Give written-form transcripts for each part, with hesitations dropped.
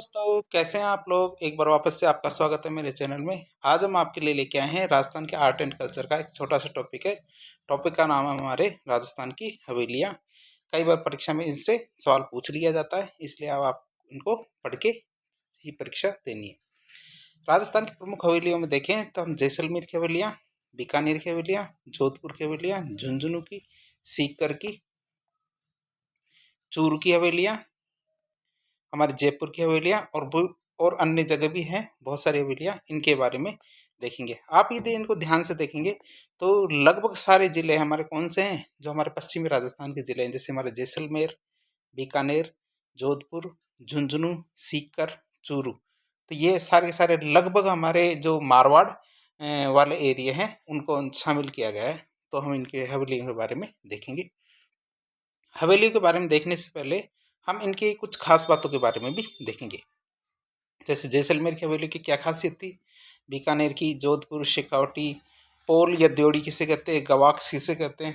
दोस्तों, कैसे हैं आप लोग। एक बार वापस से आपका स्वागत है मेरे चैनल में। आज हम आपके लिए लेके आए हैं राजस्थान के आर्ट एंड कल्चर का एक छोटा सा टॉपिक है। टॉपिक का नाम है हमारे राजस्थान की हवेलियाँ। कई बार परीक्षा में इनसे सवाल पूछ लिया जाता है, इसलिए अब आप इनको पढ़ के ही परीक्षा देनी है। राजस्थान की प्रमुख हवेलियों में देखें तो हम जैसलमेर की हवेलियाँ, बीकानेर की हवेलियाँ, जोधपुर की हवेलियाँ, झुंझुनू की, सीकर की, चूरू की हवेलियाँ, हमारे जयपुर की हवेलियाँ और अन्य जगह भी हैं बहुत सारी हवेलियाँ। इनके बारे में देखेंगे। आप यदि इनको ध्यान से देखेंगे तो लगभग सारे ज़िले हमारे कौन से हैं, जो हमारे पश्चिमी राजस्थान के ज़िले हैं, जैसे हमारे जैसलमेर, बीकानेर, जोधपुर, झुंझुनू, सीकर, चूरू। तो ये सारे के सारे लगभग हमारे जो मारवाड़ वाले एरिया हैं उनको शामिल किया गया है। तो हम इनके हवेलियों के बारे में देखेंगे। हवेलियों के बारे में देखने से पहले हम इनकी कुछ खास बातों के बारे में भी देखेंगे। जैसे जैसलमेर की हवेली की क्या खासियत थी, बीकानेर की, जोधपुर, शेखावटी, पोल या द्योड़ी किसे कहते हैं, गवाक्स किसे कहते हैं,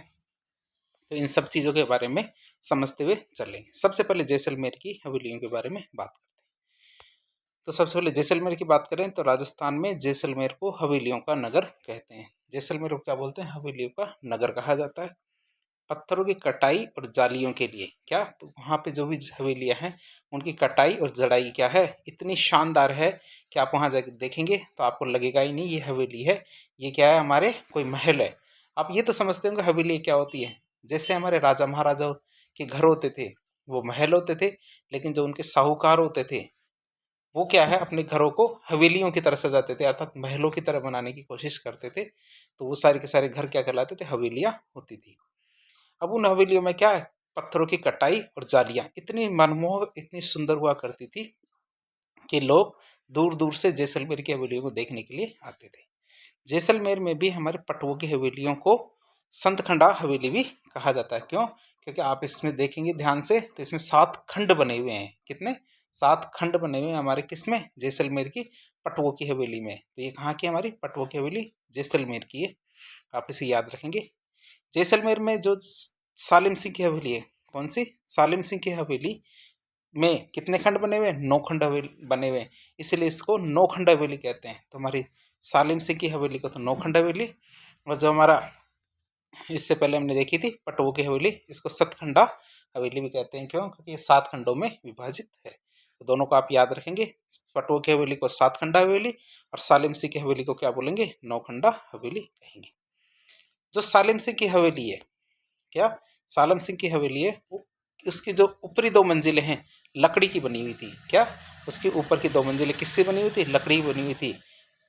तो इन सब चीज़ों के बारे में समझते हुए चलेंगे। सबसे पहले जैसलमेर की हवेलियों के बारे में बात करते हैं। तो सबसे पहले जैसलमेर की बात करें तो राजस्थान में जैसलमेर को हवेलियों का नगर कहते हैं। जैसलमेर को क्या बोलते हैं, हवेलियों का नगर कहा जाता है। पत्थरों की कटाई और जालियों के लिए क्या, तो वहाँ पे जो भी हवेलियाँ हैं उनकी कटाई और जड़ाई क्या है, इतनी शानदार है कि आप वहाँ जाकर देखेंगे तो आपको लगेगा ही नहीं ये हवेली है, ये क्या है, हमारे कोई महल है। आप ये तो समझते होंगे हवेली क्या होती है। जैसे हमारे राजा महाराजाओं के घर होते थे वो महल होते थे, लेकिन जो उनके साहूकार होते थे वो क्या है, अपने घरों को हवेलियों की तरह सजाते थे, अर्थात महलों की तरह बनाने की कोशिश करते थे। तो वो सारे के सारे घर क्या कहलाते थे, हवेलियाँ होती थी। अब उन हवेलियों में क्या है, पत्थरों की कटाई और जालियां इतनी मनमोहक, इतनी सुंदर हुआ करती थी कि लोग दूर दूर से जैसलमेर की हवेलियों को देखने के लिए आते थे। जैसलमेर में भी हमारे पटवों की हवेलियों को संतखंडा हवेली भी कहा जाता है। क्यों, क्योंकि आप इसमें देखेंगे ध्यान से तो इसमें 7 खंड बने हुए हैं। कितने, 7 खंड बने हुए हैं हमारे किसमें, जैसलमेर की पटवों की हवेली में। तो ये कहाँ की, हमारी पटवों की हवेली जैसलमेर की है। आप इसे याद रखेंगे। जैसलमेर में जो सालिम सिंह की हवेली है, कौन सी, सालिम सिंह की हवेली में कितने खंड बने हुए हैं, 9 खंड हवेली बने हुए हैं, इसलिए इसको 9 खंड हवेली कहते हैं। तो हमारी सालिम सिंह की हवेली को तो 9 खंड हवेली, और जो हमारा इससे पहले हमने देखी थी पटवों की हवेली, इसको सतखंडा हवेली भी कहते हैं। क्यों, क्योंकि ये 7 खंडों में विभाजित है। तो दोनों को आप याद रखेंगे, पटवों की हवेली को 7 खंडा हवेली और सालिम सिंह की हवेली को क्या बोलेंगे, 9 खंडा हवेली कहेंगे। जो सालिम सिंह की हवेली है, क्या, सालम सिंह की हवेली है वो, उसकी जो ऊपरी 2 मंजिलें हैं लकड़ी की बनी हुई थी। क्या, उसकी ऊपर की 2 मंजिलें किससे बनी हुई थी, लकड़ी की बनी हुई थी।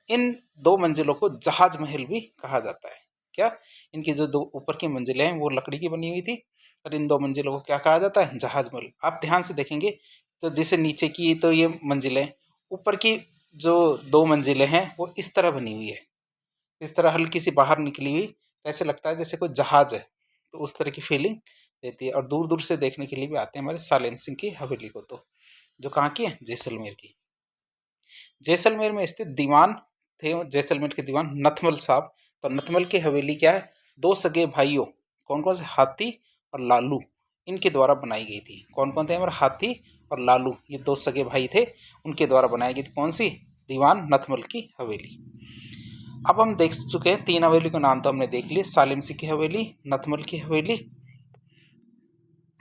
इन 2 मंजिलों को जहाज महल भी कहा जाता है। क्या, इनकी जो 2 ऊपर की मंजिलें हैं वो लकड़ी की बनी हुई थी, और इन 2 मंजिलों को क्या कहा जाता है, जहाज महल। आप ध्यान से देखेंगे तो जैसे नीचे की तो ये मंजिलें, ऊपर की जो 2 मंजिलें हैं वो इस तरह बनी हुई है, इस तरह हल्की सी बाहर निकली हुई, ऐसे लगता है जैसे कोई जहाज है। तो उस तरह की फीलिंग देती है, और दूर दूर से देखने के लिए भी आते हैं हमारे सालेम सिंह की हवेली को। तो जो कहाँ की है, जैसलमेर की। जैसलमेर में स्थित दीवान थे जैसलमेर के दीवान नथमल साहब। तो नथमल की हवेली क्या है, 2 सगे भाइयों, कौन कौन से, हाथी और लालू, इनके द्वारा बनाई गई थी। कौन कौन थे हमारे, हाथी और लालू, ये 2 सगे भाई थे, उनके द्वारा बनाई गई थी। कौन सी, दीवान नथमल की हवेली। अब हम देख चुके हैं 3 हवेली का नाम तो हमने देख लिए, सालिम सिंह की हवेली, नथमल की हवेली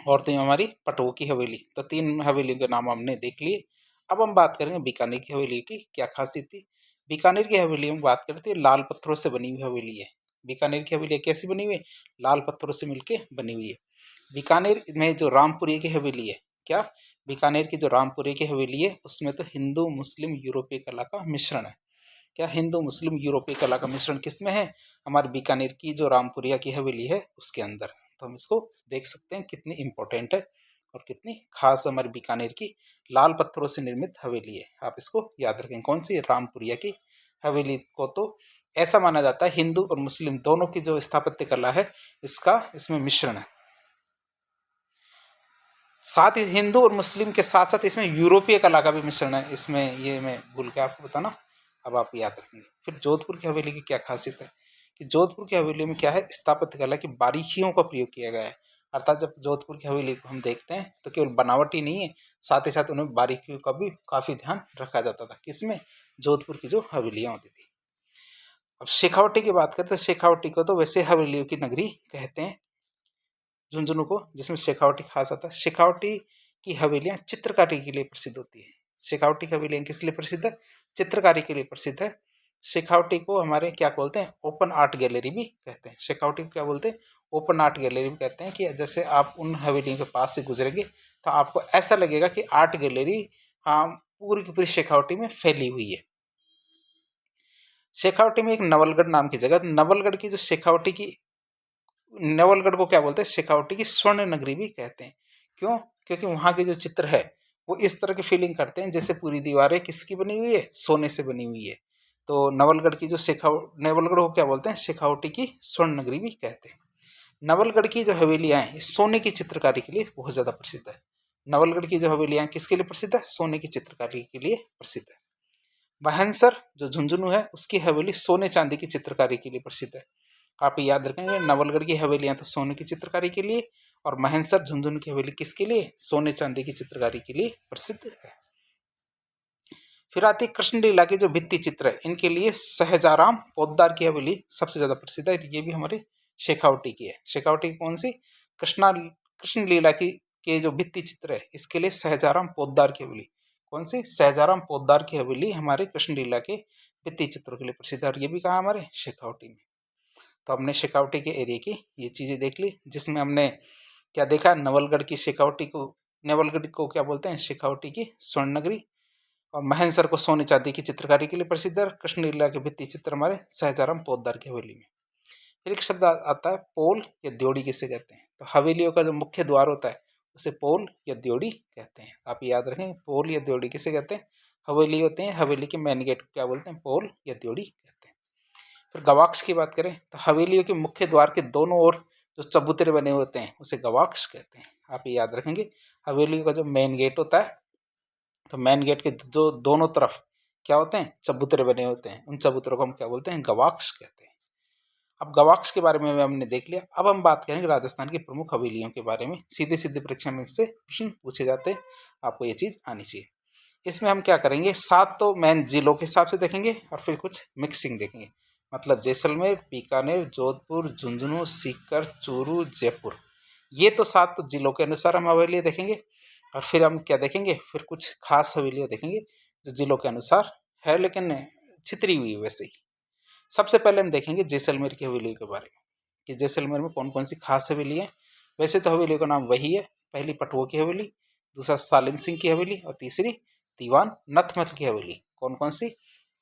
और तो हमारी पटवों की हवेली। तो 3 हवेलियों के नाम हमने देख लिए। अब हम बात करेंगे बीकानेर की हवेली की क्या खासियत थी। बीकानेर की हवेली में बात करते हैं, लाल पत्थरों से बनी हुई हवेली है। बीकानेर की हवेली कैसी बनी हुई है, लाल पत्थरों से मिलके बनी हुई है। बीकानेर में जो रामपुरी की हवेली है, क्या, बीकानेर की जो रामपुरी की हवेली है उसमें तो हिंदू मुस्लिम यूरोपीय कला का मिश्रण है। क्या, हिंदू मुस्लिम यूरोपीय कला का मिश्रण किस में है, हमारे बीकानेर की जो रामपुरिया की हवेली है उसके अंदर। तो हम इसको देख सकते हैं कितनी इंपॉर्टेंट है और कितनी खास हमारी बीकानेर की लाल पत्थरों से निर्मित हवेली है। आप इसको याद रखें, कौन सी, रामपुरिया की हवेली को तो ऐसा माना जाता है हिंदू और मुस्लिम दोनों की जो स्थापत्य कला है इसका इसमें मिश्रण है। साथ ही हिंदू और मुस्लिम के साथ साथ इसमें यूरोपीय कला का भी मिश्रण है इसमें, ये मैं भूल के आपको बताना, अब आप याद रखेंगे। फिर जोधपुर की हवेली की क्या खासियत है कि जोधपुर की हवेली में क्या है, स्थापत्य कला की बारीकियों का प्रयोग किया गया है। अर्थात जब जोधपुर की हवेली को हम देखते हैं तो केवल बनावट ही नहीं है, साथ ही साथ उन्हें बारीकियों का भी काफ़ी ध्यान रखा जाता था। किसमें? जोधपुर की जो हवेलियाँ होती थी। अब शेखावटी की बात करते हैं। शेखावटी को तो वैसे हवेलियों की नगरी कहते हैं, झुंझुनू को, जिसमें शेखावटी खास आता है। शेखावटी की हवेलियां चित्रकारी के लिए प्रसिद्ध होती है। शेखावटी की हवेलियां किस लिए प्रसिद्ध है? चित्रकारी के लिए प्रसिद्ध है। शेखावटी को हमारे क्या बोलते हैं? ओपन आर्ट गैलरी भी कहते हैं। शेखावटी को क्या बोलते हैं? ओपन आर्ट गैलरी भी कहते हैं। कि जैसे आप उन हवेलियों के पास से गुजरेंगे तो आपको ऐसा लगेगा कि आर्ट गैलरी हाँ पूरी की पूरी शेखावटी में फैली हुई है। शेखावटी में एक नवलगढ़ नाम की जगह, नवलगढ़ की जो शेखावटी की, नवलगढ़ को क्या बोलते हैं? शेखावटी की स्वर्ण नगरी भी कहते हैं। क्यों? क्योंकि वहां के जो चित्र है वो इस तरह की फीलिंग करते हैं जैसे पूरी दीवारें किसकी बनी हुई है? सोने से बनी हुई है। तो नवलगढ़ की जो नवलगढ़ को क्या बोलते हैं? शेखावटी की स्वर्ण नगरी भी कहते हैं। नवलगढ़ की जो हवेलियां हैं सोने की चित्रकारी के लिए बहुत ज्यादा प्रसिद्ध है। नवलगढ़ की जो हवेलियां किसके लिए प्रसिद्ध है? सोने की चित्रकारी के लिए प्रसिद्ध है। महेंसर जो झुंझुनू है उसकी हवेली सोने चांदी की चित्रकारी के लिए प्रसिद्ध है। आप याद रखेंगे, नवलगढ़ की हवेलियां तो सोने की चित्रकारी के लिए, और महेंसर झुंझुनू की हवेली किसके लिए? सोने चांदी की चित्रकारी के लिए प्रसिद्ध है। फिर आती कृष्णलीला के जो भित्ति चित्र है इनके लिए सहजाराम पोद्दार की हवेली सबसे ज्यादा प्रसिद्ध है। ये भी हमारे शेखावटी की है। शेखावटी की कौन सी? कृष्णलीला की के जो भित्ति चित्र है इसके लिए सहजाराम पोद्दार की हवेली। कौन सी? सहजाराम पोद्दार की हवेली हमारे कृष्णलीला के भित्ति चित्रों के लिए प्रसिद्ध है। और ये भी कहा हमारे शेखावटी में। तो हमने शेखावटी के एरिया की ये चीजें देख ली, जिसमें हमने क्या देखा? नवलगढ़ की शेखावटी को, नवलगढ़ को क्या बोलते हैं? शेखावटी की स्वर्ण नगरी। और महेंसर को सोने चांदी की चित्रकारी के लिए प्रसिद्ध है। कृष्णलीला के भित्ति चित्र हमारे सहजाराम पोद्दार की हवेली में। फिर एक शब्द आता है पोल या द्योड़ी किसे कहते हैं? तो हवेलियों का जो मुख्य द्वार होता है उसे पोल या द्योड़ी कहते हैं। आप याद रखें, पोल या द्योड़ी किसे कहते हैं? हवेली होते हैं, हवेली के मेन गेट को क्या बोलते हैं? पोल या द्योड़ी कहते हैं। फिर गवाक्ष की बात करें तो हवेलियों के मुख्य द्वार के दोनों ओर जो चबूतरे बने होते हैं उसे गवाक्ष कहते हैं। आप याद रखेंगे, हवेलियों का जो मेन गेट होता है तो मेन गेट के जो दोनों तरफ क्या होते हैं? चबूतरे बने होते हैं। उन चबूतरों को हम क्या बोलते हैं? गवाक्ष कहते हैं। अब गवाक्ष के बारे में हमने देख लिया। अब हम बात करेंगे राजस्थान की प्रमुख हवेलियों के बारे में। सीधे सीधे परीक्षा में इससे प्रश्न पूछे जाते हैं, आपको ये चीज आनी चाहिए। इसमें हम क्या करेंगे? 7 तो मेन जिलों के हिसाब से देखेंगे और फिर कुछ मिक्सिंग देखेंगे। मतलब जैसलमेर, बीकानेर, जोधपुर, झुंझुनू, सीकर, चूरू, जयपुर, ये तो 7 तो जिलों के अनुसार हम हवेलियाँ देखेंगे। और फिर हम क्या देखेंगे? फिर कुछ खास हवेलियाँ देखेंगे जो जिलों के अनुसार है लेकिन छितरी हुई है वैसे ही। सबसे पहले हम देखेंगे जैसलमेर की हवेलियों के बारे में कि जैसलमेर में कौन कौन सी खास हवेली है। वैसे तो हवेलियों का नाम वही है। पहली पटवो की हवेली, दूसरा सालिम सिंह की हवेली और तीसरी दीवान नथमल की हवेली। कौन कौन सी?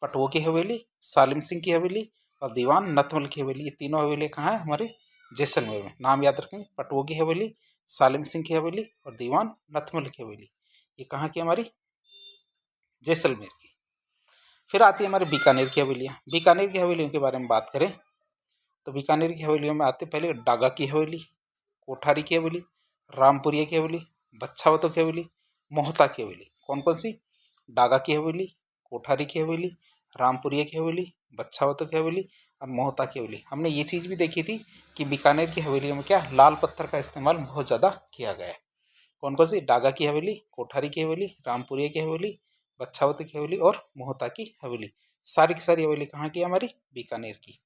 पटवो की हवेली, सालिम सिंह की हवेली और दीवान नथमल की हवेली। ये तीनों हवेली कहाँ है? हमारे जैसलमेर में। नाम याद रखेंगे, पटवो की हवेली, सालिम सिंह की हवेली और दीवान नथमल की हवेली। ये कहाँ की? हमारी जैसलमेर की। फिर आती है हमारी बीकानेर की हवेलियाँ। बीकानेर की हवेलियों के बारे में बात करें तो बीकानेर की हवेलियों में आते पहले डागा की हवेली, कोठारी की हवेली, रामपुरिया की हवेली, बच्छावतों की हवेली, मोहता की हवेली। कौन कौन सी? डागा की हवेली, कोठारी की हवेली, रामपुरिया की हवेली, बच्छावतों की हवेली और मोहता की हवेली। हमने ये चीज़ भी देखी थी कि बीकानेर की हवेलियों में क्या लाल पत्थर का इस्तेमाल बहुत ज़्यादा किया गया है। कौन कौन सी? डागा की हवेली, कोठारी की हवेली, रामपुरिया की हवेली, बच्छावती की हवेली और मोहता की हवेली। सारी की सारी हवेली कहाँ की? हमारी बीकानेर की।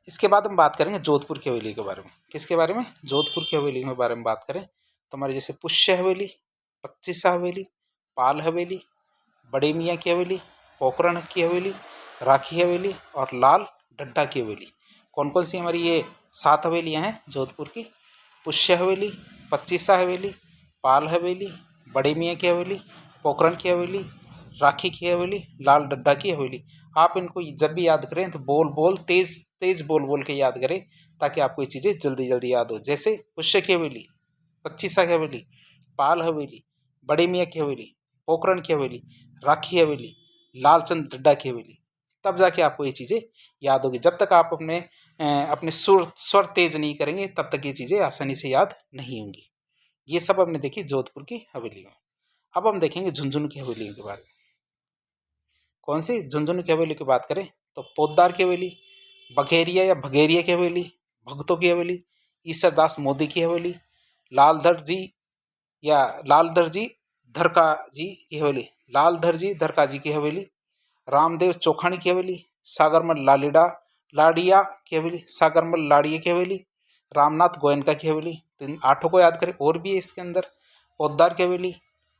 इसके बाद हम बात करेंगे जोधपुर की हवेली के बारे में। किसके बारे में? जोधपुर की हवेली के बारे में बात करें तो हमारे जैसे पुष्य हवेली, पच्चीसा हवेली, पाल हवेली, बड़े मियाँ की हवेली, पोखरण की हवेली, राखी हवेली और लाल डड्डा की हवेली। कौन कौन सी हमारी ये 7 हवेलियाँ हैं जोधपुर की? पुष्य हवेली, पच्चीसा हवेली, पाल हवेली, बड़े मियाँ की हवेली, पोखरण की हवेली, राखी की हवेली, लाल डड्डा की हवेली। आप इनको जब भी याद करें तो बोल बोल तेज तेज बोल बोल के याद करें ताकि आपको ये चीज़ें जल्दी जल्दी याद हो। जैसे पुष्य की हवेली, पच्चीसा की हवेली, पाल हवेली, बड़े मियाँ की हवेली, पोखरण की हवेली, राखी हवेली, लालचंद डड्डा की हवेली। तब जाके आपको ये चीज़ें याद होगी। जब तक आप अपने स्वर तेज नहीं करेंगे तब तक ये चीज़ें आसानी से याद नहीं होंगी। ये सब हमने देखी जोधपुर की हवेलियों। अब हम देखेंगे झुंझुनू की हवेलियों के बारे में। कौन सी? झुंझुनू की हवेली की बात करें तो पोद्दार की हवेली, बघेरिया या भगेरिया की हवेली, भगतों की हवेली, ईश्वरदास मोदी की हवेली, लालधर जी या लालधर जी धरका जी की हवेली, लालधर जी धरका जी की हवेली, रामदेव चौखानी की हवेली, सागरमल लाड़िया की हवेली, सागरमल लाड़िया की हवेली, रामनाथ गोयनका की हवेली। तो इन 8 को याद करें। और भी है इसके अंदर, पोद्दार की हवेली,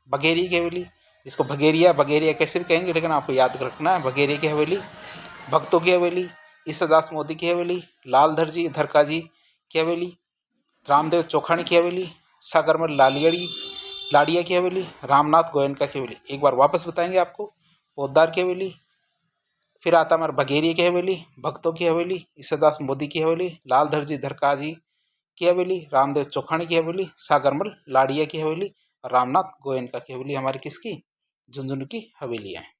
बघेरी की हवेली, इसको भगेरिया भगेरिया कैसे भी कहेंगे लेकिन आपको याद रखना है, भगेरिया की हवेली, भक्तों की हवेली, ईश्वरदास मोदी की हवेली, लालधर जी धरका जी की हवेली, रामदेव चौखानी की हवेली, सागरमल लाड़िया की हवेली, रामनाथ गोयनका की हवेली। एक बार वापस बताएंगे आपको, पोद्दार की हवेली, फिर आता हमारा बघेरिया की हवेली, भक्तों की हवेली, ईश्वरदास मोदी की हवेली, लालधर जी धरका जी की हवेली, रामदेव चौखानी की हवेली, सागरमल लाड़िया की हवेली और रामनाथ गोयनका की हवेली हमारी किसकी? झुंझुनू की हवेलियां हैं।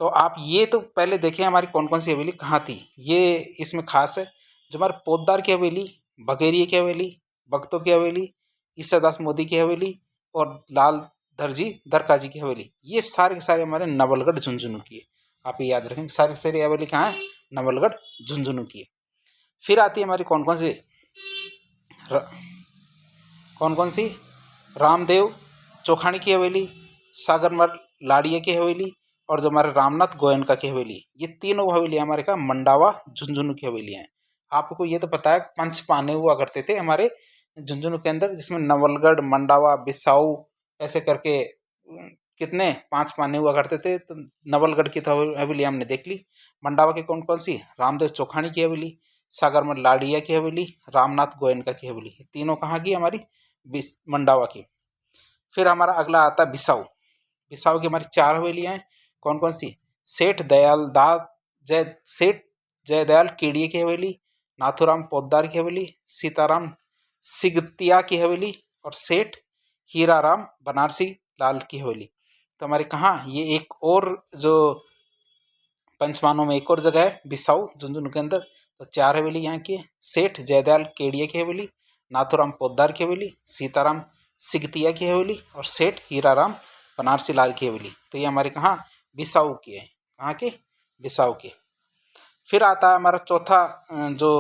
तो आप ये तो पहले देखें हमारी कौन कौन सी हवेली कहाँ थी। ये इसमें खास है, जो हमारे पोद्दार की हवेली, बघेरिया की हवेली, भक्तों की हवेली, ईश्वरदास मोदी की हवेली और लाल धरजी धरका जी की हवेली, ये सारे के सारे हमारे नवलगढ़ झुंझुनू की है। आप ये याद रखेंगे, सारी सारी हवेली कहाँ है? नवलगढ़ झुंझुनू की है। फिर आती है हमारी कौन कौन सी कौन कौन सी रामदेव चौखानी की हवेली, सागरमल लाड़िया की हवेली और जो हमारे रामनाथ गोयनका की हवेली, ये तीनों हवेली हमारे का मंडावा झुंझुनू की हवेलियां हैं। आपको ये तो पता है पंच पाने हुआ करते थे हमारे झुंझुनू के अंदर, जिसमें नवलगढ़, मंडावा, बिसाऊ ऐसे करके कितने 5 पाने हुआ करते थे। तो नवलगढ़ की तो हवेली हमने देख ली। मंडावा की कौन कौन सी? रामदेव चौखानी की हवेली, सागरमल लाड़िया की हवेली, रामनाथ गोयनका की हवेली, तीनों कहाँ की हमारी? मंडावा की। फिर हमारा अगला आता है बिसाऊ। बिसाऊ की हमारी 4 हवेलियां हैं। कौन कौन सी? सेठ जयदयाल केडिया की हवेली, नाथुराम पोद्दार की हवेली, सीताराम सिगतिया की हवेली और सेठ हीराराम बनारसी लाल की हवेली। तो हमारे कहाँ ये एक और जो पंचमानों में एक और जगह है बिसाऊ झुंझुनू के अंदर। तो 4 हवेली यहाँ की है, सेठ जयदयाल केडिया की हवेली, नाथुराम पोद्दार की हवेली, सीताराम सिगतिया की हवेली और सेठ हीराराम बनारसी लाल की हवेली। तो ये हमारे कहाँ? बिसाऊ की है। कहाँ की? बिसाऊ की। फिर आता है हमारा चौथा जो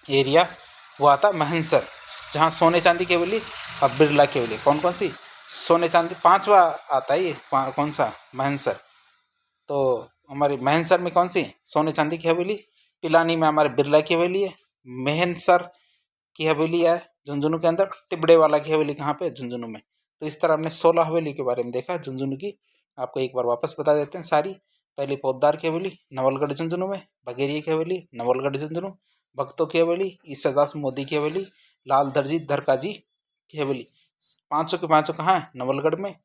एरिया, वो आता महनसर, जहाँ सोने चांदी की हवेली और बिरला की हवेली। कौन कौन सी? सोने चांदी 5वां आता है ये, कौन सा? महनसर। तो हमारी महनसर में कौन सी? सोने चांदी की हवेली। पिलानी में हमारे बिरला की हवेली है। महनसर की हवेली है झुंझुनू के अंदर। टिबड़े वाला की हवेली कहाँ पे? झुंझुनू में। तो इस तरह हमने 16 हवेली के बारे में देखा झुंझुनू की। आपको एक बार वापस बता देते हैं सारी। पहली पोद्दार की हवेली नवलगढ़ झुंझुनू में, बघेरिया की हवेली नवलगढ़ झुंझुनू, भक्तों की हवेली ईश्वरदास मोदी की हवेली, लाल धरजी धरका जी की हवेली। 500 के 500 कहाँ है? नवलगढ़ में।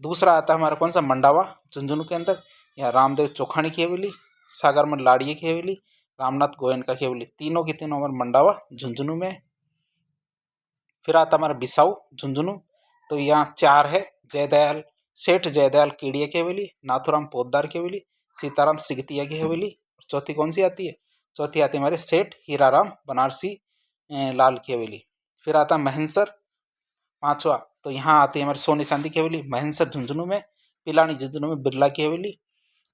दूसरा आता है हमारा कौन सा? मंडावा झुंझुनू के अंदर। यहाँ रामदेव चौखानी की हवेली, सागरमल लाड़िया की हवेली, रामनाथ गोयनका की हवेली, तीनों की तीनों हमारे मंडावा झुंझुनू में। फिर आता हमारा बिसाऊ झुंझुनू। तो यहाँ 4 है, सेठ जयदयाल केडिया की हवेली, नाथुराम पोद्दार की हवेली, सीताराम सिगतिया की हवेली और चौथी कौन सी आती है? चौथी आती है हमारे सेठ हीराराम बनारसी लाल की हवेली। फिर आता महनसर 5वां। तो यहाँ आती है हमारी सोने चांदी की हवेली महनसर झुंझुनू में, पिलानी झुंझुनू में बिरला की हवेली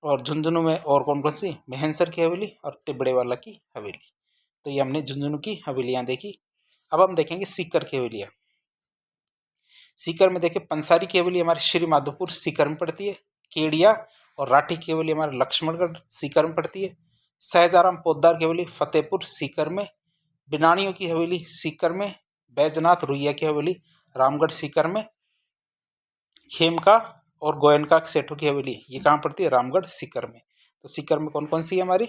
और झुंझुनू में और कौन कौन सी? महनसर की हवेली और टिबड़े वाला की हवेली। तो ये हमने झुंझुनू की हवेलियां देखी। अब हम देखेंगे सीकर की हवेलियां। सीकर में देखें पंसारी की हवेली हमारे श्री माधोपुर सीकर में पड़ती है। केडिया और राठी की हवेली हमारे लक्ष्मणगढ़ सीकर में पड़ती है। सहजाराम पोद्दार की हवेली फतेहपुर सीकर में। बिनानियों की हवेली सीकर में। बैजनाथ रुइया की हवेली रामगढ़ सीकर में। खेमका और गोयनका सेठों की हवेली ये कहाँ पड़ती है? रामगढ़ सीकर में। तो सीकर में कौन कौन सी है हमारी?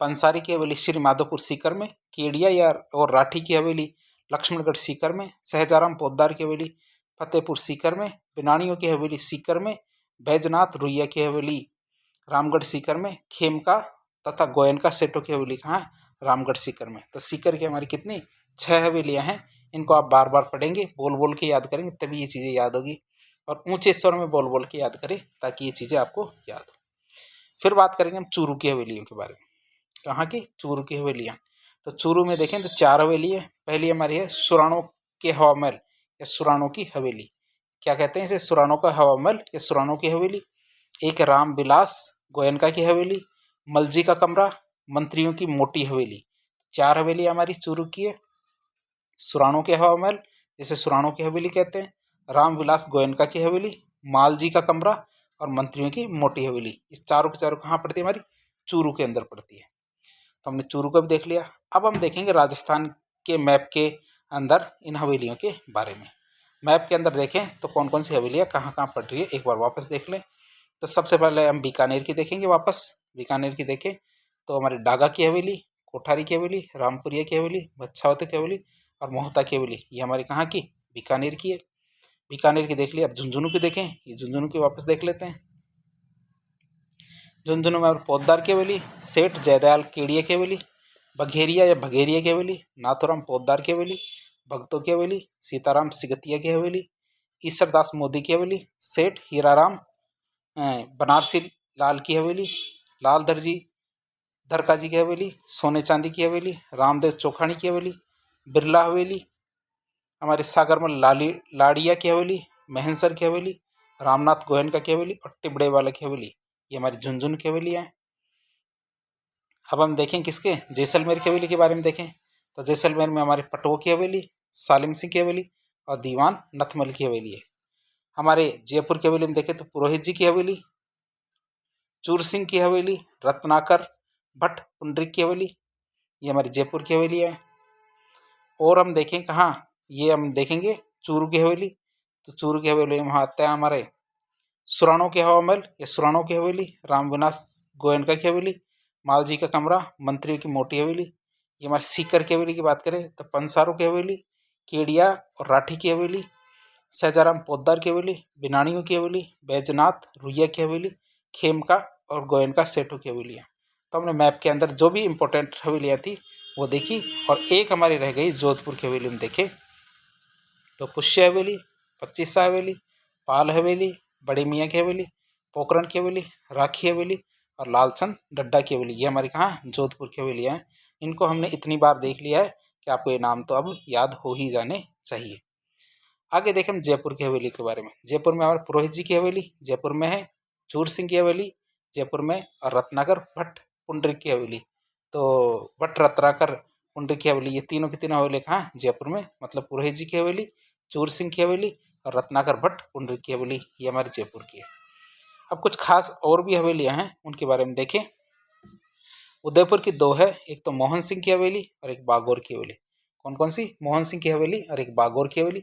पंसारी की हवेली श्री माधोपुर सीकर में, केडिया या और राठी की हवेली लक्ष्मणगढ़ सीकर में, सहजाराम पोद्दार की हवेली फतेहपुर सीकर में, बिनानियों की हवेली सीकर में, बैजनाथ रुइया की हवेली रामगढ़ सीकर में, खेमका तथा गोयनका सेठों की हवेली कहाँ? रामगढ़ सीकर में। तो सीकर की हमारी कितनी? 6 हवेलियां हैं। इनको आप बार बार पढ़ेंगे, बोल बोल के याद करेंगे तभी ये चीज़ें याद होगी, और ऊंचे स्वर में बोल बोल के याद करें ताकि ये चीज़ें आपको याद हो। फिर बात करेंगे हम चूरू की हवेलियों के बारे में। कहाँ की? चूरू की हवेलियाँ। तो चूरू में देखें तो 4 हवेली है। पहली हमारी है सुराणों के हवा महल या सुराणों की हवेली। क्या कहते हैं इसे? सुराणों का हवा महल या सुराणों की हवेली। एक राम विलास गोयनका की हवेली, मलजी का कमरा मंत्रियों की मोटी हवेली। 4 हवेली हमारी चूरू की है। सुराणों के हवा महल, जिसे सुराणों की हवेली कहते हैं, रामविलास गोयनका की हवेली, मालजी का कमरा और मंत्रियों की मोटी हवेली। इस चारों के चारों कहाँ पड़ती है? हमारी चूरू के अंदर पड़ती है। तो हमने चूरू का भी देख लिया। अब हम देखेंगे राजस्थान के मैप के अंदर इन हवेलियों के बारे में। मैप के अंदर देखें तो कौन कौन सी हवेलियाँ कहाँ कहाँ पड़ रही है, एक बार वापस देख लें। तो सबसे पहले हम बीकानेर की देखेंगे वापस। बीकानेर की देखें तो हमारी डागा की हवेली, कोठारी की हवेली, रामपुरिया की हवेली, बच्छावत की हवेली और मोहता की हवेली, ये हमारी कहाँ की? बीकानेर की है। बीकानेर की देख ली। अब झुंझुनू की देखें, ये झुंझुनू की वापस देख लेते हैं। झुंझुनू में पोद्दार की हवेली, सेठ जयदयाल केड़िया की हवेली, बघेरिया या भगेरिया की हवेली, नाथुराम पोद्दार की हवेली, भक्तों की हवेली, सीताराम सिगतिया की हवेली, ईश्वरदास मोदी की हवेली, सेठ हीराराम बनारसी लाल की हवेली, लाल दर्जी धरका जी की हवेली, सोने चांदी की हवेली, रामदेव चौखानी की हवेली, बिरला हवेली, हमारे सागरमल लाड़िया की हवेली, महनसर की हवेली, रामनाथ गोयनका की हवेली और टिबड़े वाला की हवेली, ये हमारी झुंझुनू की हवेली है। अब हम देखें किसके? जैसलमेर की हवेली के बारे में देखें तो जैसलमेर में हमारे पटवों की हवेली, सालिम सिंह की हवेली और दीवान नथमल की हवेली है। हमारे जयपुर की हवेली में देखें तो पुरोहित जी की हवेली, चूर सिंह की हवेली, रत्नाकर भट्ट पुंडरिक की हवेली, ये हमारी जयपुर की हवेली है। और हम देखें कहाँ, ये हम देखेंगे चूरू की हवेली। तो चूरू की हवेली में वहाँ आता है हमारे सुराणों के हवा महल या सुराणों की हवेली, रामविलास गोयनका की हवेली, मालजी का कमरा, मंत्रियों की मोटी हवेली। ये हमारे सीकर की हवेली की बात करें तो पंसारों की हवेली, केडिया और राठी की हवेली, सहजाराम पोद्दार की हवेली, बिनानियों की हवेली, बैजनाथ रुइया की हवेली, खेमका और गोयनका सेठों की हवेलियाँ। तो हमने मैप के अंदर जो भी इम्पोर्टेंट हवेलियाँ थी वो देखी। और एक हमारी रह गई जोधपुर की हवेली में देखे तो पुष्य हवेली, 25 हवेली, पाल हवेली, बड़े मियाँ की हवेली, पोखरण की हवेली, राखी हवेली और लालचंद डड्डा की हवेली, ये हमारी कहाँ? जोधपुर की हवेलियाँ हैं। इनको हमने इतनी बार देख लिया है कि आपको ये नाम तो अब याद हो ही जाने चाहिए। आगे देखें हम जयपुर की हवेली के बारे में। जयपुर में हमारे पुरोहित जी की हवेली जयपुर में है, चूर सिंह की हवेली जयपुर में और रत्नाकर भट्ट पुंडरिक की हवेली। तो भट्ट रत्नाकर पुंडरिक की हवेली, ये तीनों की तीनों हवेली कहाँ? जयपुर में। मतलब पुरोहित जी की हवेली, चूर सिंह की हवेली और रत्नाकर भट्ट पुंडरिक की हवेली, ये हमारे जयपुर की है। अब कुछ खास और भी हवेलियाँ हैं, उनके बारे में देखें। उदयपुर की 2 है, एक तो मोहन सिंह की हवेली और एक बागौर की हवेली। कौन कौन सी? मोहन सिंह की हवेली और एक बागौर की हवेली।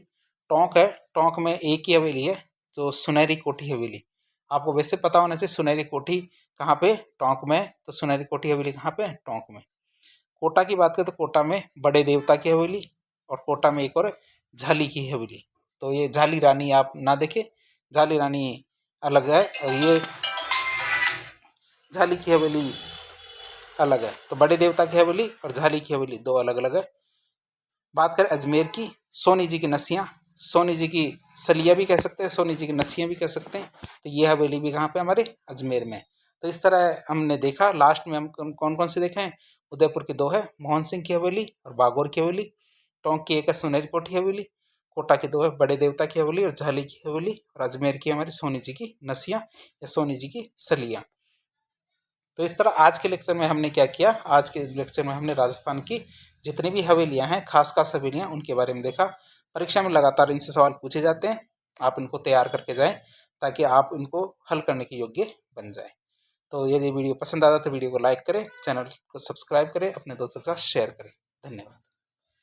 टोंक है, टोंक में एक ही हवेली है जो सुनहरी कोठी हवेली। आपको वैसे पता होना चाहिए सुनहरी कोठी कहाँ पे? टोंक में। तो सुनहरी कोठी हवेली कहाँ पे? टोंक में। कोटा की बात करें तो कोटा में बड़े देवता की हवेली और कोटा में एक और झाली की हवेली। तो ये झाली रानी आप ना देखें, झाली रानी अलग है और ये झाली की हवेली अलग है। तो बड़े देवता की हवेली और झाली की हवेली 2 अलग अलग है। बात करें अजमेर की, सोनी जी की नसियाँ, सोनी जी की सलिया भी कह सकते हैं, सोनी जी की नसियाँ भी कह सकते हैं। तो ये हवेली भी कहाँ पे? हमारे अजमेर में। तो इस तरह हमने देखा। लास्ट में हम कौन कौन से देखे हैं? उदयपुर की 2 है, मोहन सिंह की हवेली और बागौर की हवेली। टोंक की एक है सुनहरी कोठी हवेली। कोटा की 2 है, बड़े देवता की हवेली और झाली की हवेली। और अजमेर की हमारी सोनी जी की नसियाँ या सोनी जी की सलियाँ। तो इस तरह आज के लेक्चर में हमने क्या किया? आज के लेक्चर में हमने राजस्थान की जितनी भी हवेलियां हैं, खास खास हवेलियां, उनके बारे में देखा। परीक्षा में लगातार इनसे सवाल पूछे जाते हैं, आप इनको तैयार करके जाएं ताकि आप इनको हल करने के योग्य बन जाएं। तो यदि वीडियो पसंद आता तो वीडियो को लाइक करें, चैनल को सब्सक्राइब करें, अपने दोस्तों के साथ शेयर करें। धन्यवाद।